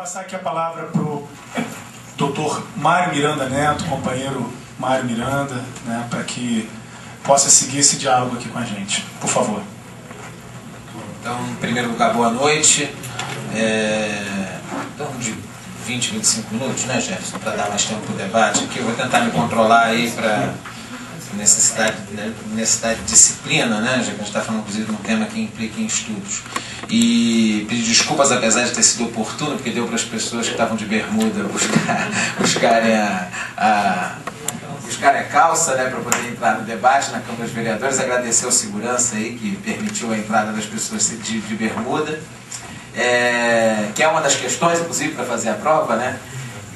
passar aqui a palavra para o doutor Mário Miranda Neto, companheiro Mário Miranda, né, para que possa seguir esse diálogo aqui com a gente. Por favor. Então, em primeiro lugar, boa noite. Então, de 20, 25 minutos, né, Jefferson, para dar mais tempo para o debate aqui. Eu vou tentar me controlar aí para necessidade de disciplina, né, já que a gente está falando, inclusive, de um tema que implica em estudos. E pedir desculpas, apesar de ter sido oportuno, porque deu para as pessoas que estavam de bermuda buscarem a calça, né, para poder entrar no debate na Câmara dos Vereadores. Agradecer ao segurança aí que permitiu a entrada das pessoas de bermuda, que é uma das questões, inclusive, para fazer a prova, né?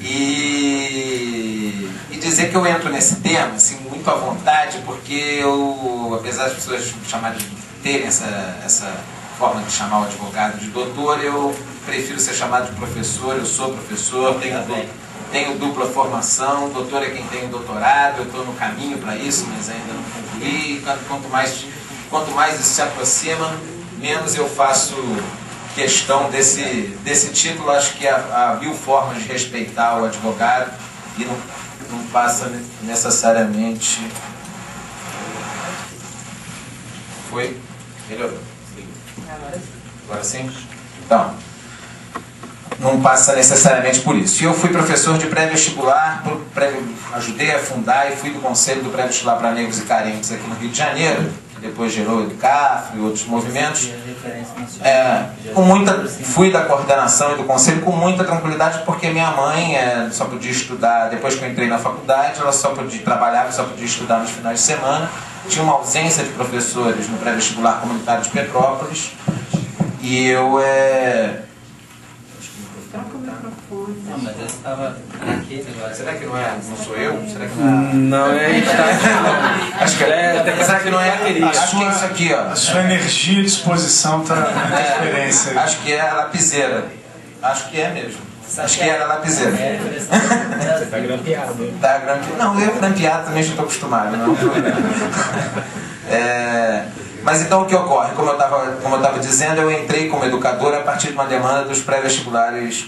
E dizer que eu entro nesse tema assim, muito à vontade, porque eu, apesar das pessoas chamarem de terem essa forma de chamar o advogado de doutor, eu prefiro ser chamado de professor. Eu sou professor, tenho dupla formação, doutor é quem tem o doutorado, eu estou no caminho para isso, mas ainda não concluí. Quanto mais isso se aproxima, menos eu faço questão desse título. Acho que há mil formas de respeitar o advogado e não passa necessariamente... Foi? Melhorou? Agora sim? Então, não passa necessariamente por isso. E eu fui professor de pré-vestibular, ajudei a fundar e fui do Conselho do Pré-Vestibular para Negros e Carentes aqui no Rio de Janeiro, que depois gerou o EduCafro e outros movimentos. Fui da coordenação e do Conselho com muita tranquilidade, porque minha mãe só podia estudar, depois que eu entrei na faculdade, ela só podia trabalhar, só podia estudar nos finais de semana. Tinha uma ausência de professores no pré-vestibular comunitário de Petrópolis. E eu Troca o microfone. Não, mas eu estava aqui agora. Será que não sou eu? Será que não é? Não é. Acho que será que não é aquele? Acho que é isso aqui, ó. A sua energia e disposição está na diferença. Acho que é a lapiseira. Acho que é mesmo. Acho que era a lapiseira. Você está grampeado. Tá grampeado. Não, eu grampeado também já estou acostumado. Não é um problema. Mas então o que ocorre? Como eu estava dizendo, eu entrei como educador a partir de uma demanda dos pré-vestibulares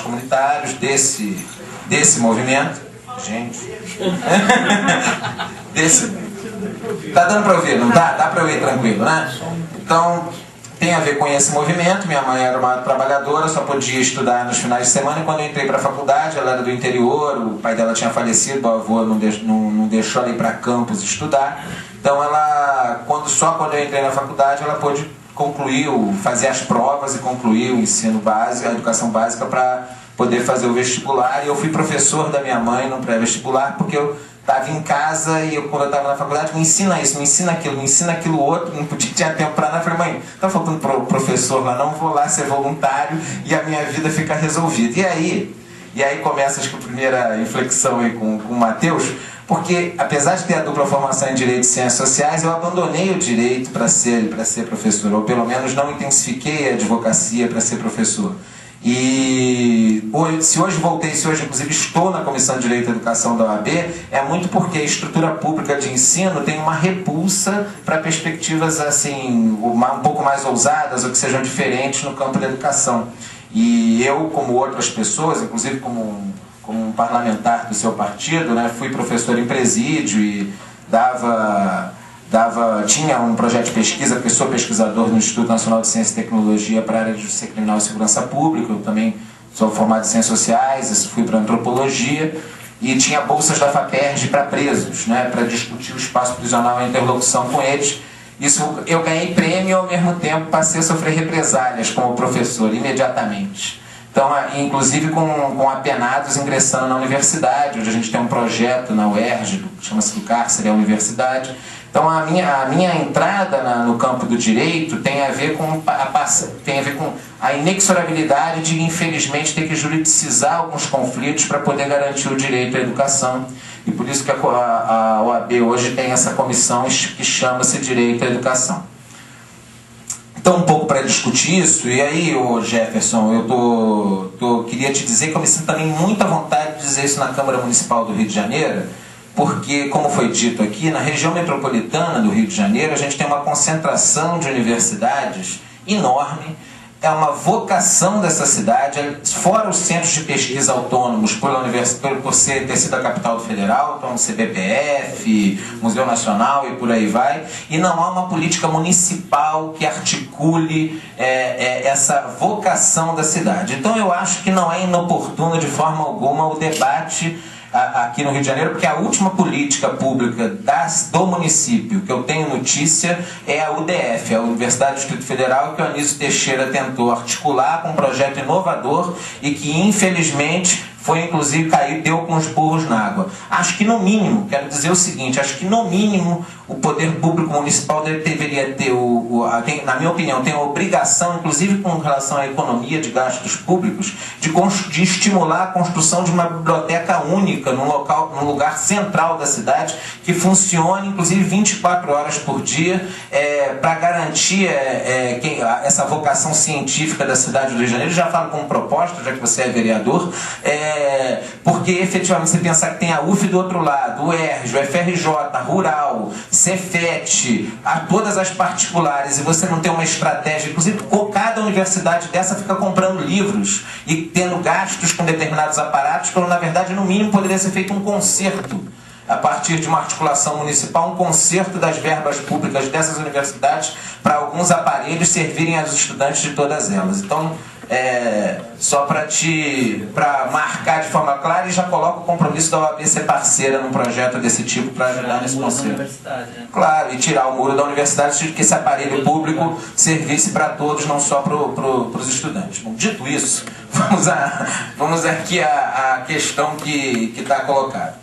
comunitários, desse movimento. Gente. Tá dando para ouvir, não tá? Dá para ouvir tranquilo, né? Então, tem a ver com esse movimento. Minha mãe era uma trabalhadora, só podia estudar nos finais de semana. E quando eu entrei para a faculdade, ela era do interior, o pai dela tinha falecido, o avô não deixou ela ir para campus estudar. Então só quando eu entrei na faculdade, ela pôde fazer as provas e concluir o ensino básico, a educação básica, para poder fazer o vestibular. E eu fui professor da minha mãe no pré-vestibular, porque eu estava em casa e quando eu estava na faculdade, me ensina isso, me ensina aquilo outro, não tinha tempo para nada. Eu falei, mãe, está faltando professor lá, não vou lá ser voluntário e a minha vida fica resolvida. E aí começa, acho que a primeira inflexão aí com o Matheus, porque apesar de ter a dupla formação em Direito e Ciências Sociais, eu abandonei o Direito para ser professor, ou pelo menos não intensifiquei a advocacia para ser professor. E se hoje inclusive estou na Comissão de Direito e Educação da OAB, é muito porque a estrutura pública de ensino tem uma repulsa para perspectivas assim, um pouco mais ousadas ou que sejam diferentes no campo da educação. E eu, como outras pessoas, inclusive como um parlamentar do seu partido, né, fui professor em presídio e tinha um projeto de pesquisa, porque sou pesquisador no Instituto Nacional de Ciência e Tecnologia para a área de Justiça Criminal e Segurança Pública. Eu também sou formado em Ciências Sociais, fui para Antropologia, e tinha bolsas da FAPERJ para presos, né, para discutir o espaço prisional e a interlocução com eles. Isso, eu ganhei prêmio e ao mesmo tempo passei a sofrer represálias como professor, imediatamente. Então, inclusive com apenados ingressando na universidade. Hoje a gente tem um projeto na UERJ, chama-se do Cárcere à Universidade. Então a minha entrada no campo do direito tem a ver com a inexorabilidade de, infelizmente, ter que juridicizar alguns conflitos para poder garantir o direito à educação. E por isso que a OAB hoje tem essa comissão que chama-se Direito à Educação. Então, um pouco para discutir isso, e aí, Jefferson, eu queria te dizer que eu me sinto também muito à vontade de dizer isso na Câmara Municipal do Rio de Janeiro, porque, como foi dito aqui, na região metropolitana do Rio de Janeiro, a gente tem uma concentração de universidades enorme, é uma vocação dessa cidade, fora os centros de pesquisa autônomos, por ter sido a capital do federal, então o CBPF, Museu Nacional e por aí vai, e não há uma política municipal que articule essa vocação da cidade. Então eu acho que não é inoportuno de forma alguma o debate aqui no Rio de Janeiro, porque a última política pública do município que eu tenho notícia é a UDF, a Universidade do Distrito Federal, que o Anísio Teixeira tentou articular com um projeto inovador e que infelizmente foi inclusive deu com os burros na água. Acho que no mínimo, quero dizer o seguinte, acho que no mínimo o poder público municipal deveria ter, na minha opinião, tem a obrigação, inclusive com relação à economia de gastos públicos, de estimular a construção de uma biblioteca única num lugar central da cidade, que funcione inclusive 24 horas por dia, para garantir essa vocação científica da cidade do Rio de Janeiro. Já falo como proposta, já que você é vereador, porque efetivamente você pensar que tem a UF do outro lado, o ERJ, o FRJ, a Rural, Cefet, todas as particulares, e você não tem uma estratégia, inclusive cada universidade dessa fica comprando livros e tendo gastos com determinados aparatos, quando na verdade no mínimo poderia ser feito um concerto a partir de uma articulação municipal, um concerto das verbas públicas dessas universidades para alguns aparelhos servirem aos estudantes de todas elas. Então, só para marcar de forma clara, e já coloco o compromisso da OAB ser parceira num projeto desse tipo para ajudar nesse concerto. Né? Claro, e tirar o muro da universidade, de que esse aparelho público servisse para todos, não só para os estudantes. Bom, dito isso, vamos aqui à questão que está colocada.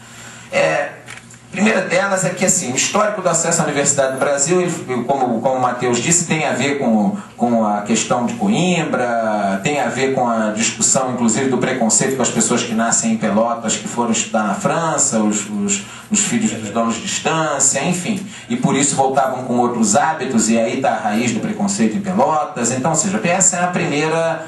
A primeira delas é que, assim, o histórico do acesso à Universidade do Brasil, como o Matheus disse, tem a ver com a questão de Coimbra, tem a ver com a discussão, inclusive, do preconceito com as pessoas que nascem em Pelotas, que foram estudar na França, os filhos dos donos de estância, enfim. E por isso voltavam com outros hábitos, e aí está a raiz do preconceito em Pelotas. Então, ou seja, essa é a primeira...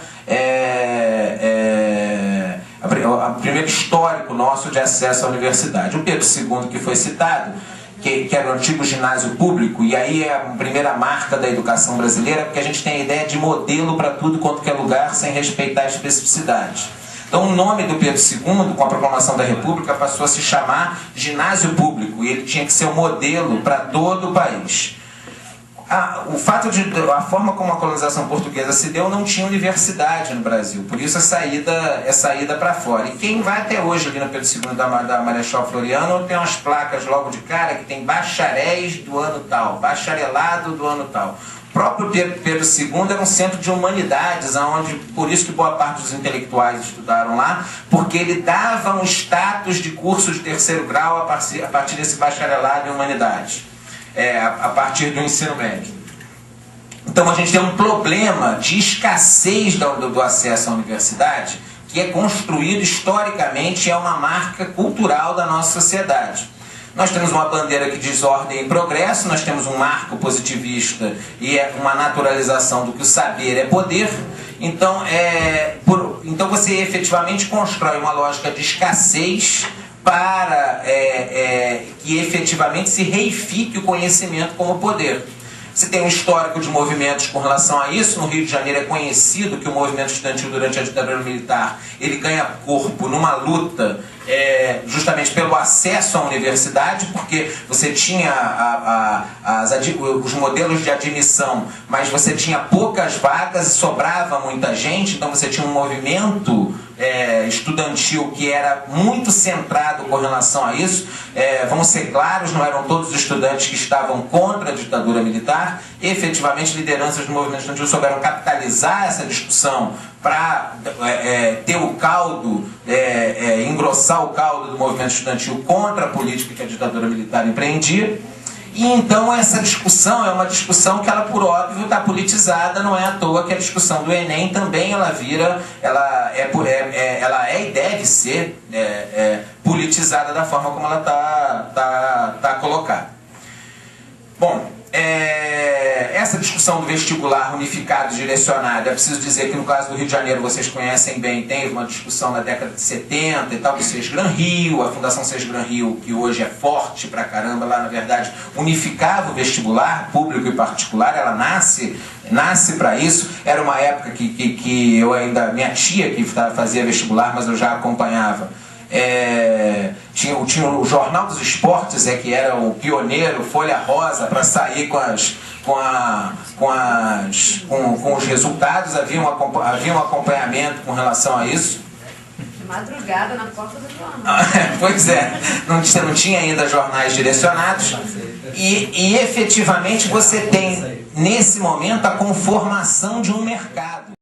o primeiro histórico nosso de acesso à universidade. O Pedro II, que foi citado, que era o antigo ginásio público, e aí é a primeira marca da educação brasileira, porque a gente tem a ideia de modelo para tudo quanto que é lugar, sem respeitar a especificidade. Então o nome do Pedro II, com a proclamação da República, passou a se chamar ginásio público, e ele tinha que ser um modelo para todo o país. O fato de a forma como a colonização portuguesa se deu, não tinha universidade no Brasil, por isso é saída para fora. E quem vai até hoje ali no Pedro II da Marechal Floriano tem umas placas logo de cara que tem bacharéis do ano tal, bacharelado do ano tal. O próprio Pedro II era um centro de humanidades, por isso que boa parte dos intelectuais estudaram lá, porque ele dava um status de curso de terceiro grau a partir desse bacharelado em humanidades. A partir do ensino médio. Então a gente tem um problema de escassez do acesso à universidade, que é construído historicamente, é uma marca cultural da nossa sociedade. Nós temos uma bandeira que diz ordem e progresso, nós temos um marco positivista e uma naturalização do que o saber é poder. Então, então você efetivamente constrói uma lógica de escassez para que efetivamente se reifique o conhecimento como poder. Você tem um histórico de movimentos com relação a isso. No Rio de Janeiro é conhecido que o movimento estudantil durante a ditadura militar ele ganha corpo numa luta justamente pelo acesso à universidade, porque você tinha os modelos de admissão, mas você tinha poucas vagas e sobrava muita gente, então você tinha um movimento estudantil que era muito centrado com relação a isso. Vamos ser claros, não eram todos os estudantes que estavam contra a ditadura militar. Efetivamente, lideranças do movimento estudantil souberam capitalizar essa discussão para ter o caldo, engrossar o caldo do movimento estudantil contra a política que a ditadura militar empreendia. E então essa discussão é uma discussão que ela, por óbvio, está politizada, não é à toa que a discussão do Enem também ela é e deve ser politizada da forma como ela está colocada. Bom, essa discussão do vestibular unificado e direcionado, é preciso dizer que no caso do Rio de Janeiro, vocês conhecem bem, teve uma discussão na década de 70 e tal, do SESGRAN Rio, a Fundação SESGRAN Rio, que hoje é forte pra caramba, lá na verdade unificava o vestibular, público e particular, ela nasce para isso. Era uma época que eu ainda, minha tia que fazia vestibular, mas eu já acompanhava. Tinha o Jornal dos Esportes, que era o pioneiro, Folha Rosa, para sair com os resultados. Havia um acompanhamento com relação a isso. Madrugada na porta do jornal. Pois é, não tinha ainda jornais direcionados. E efetivamente você tem, nesse momento, a conformação de um mercado.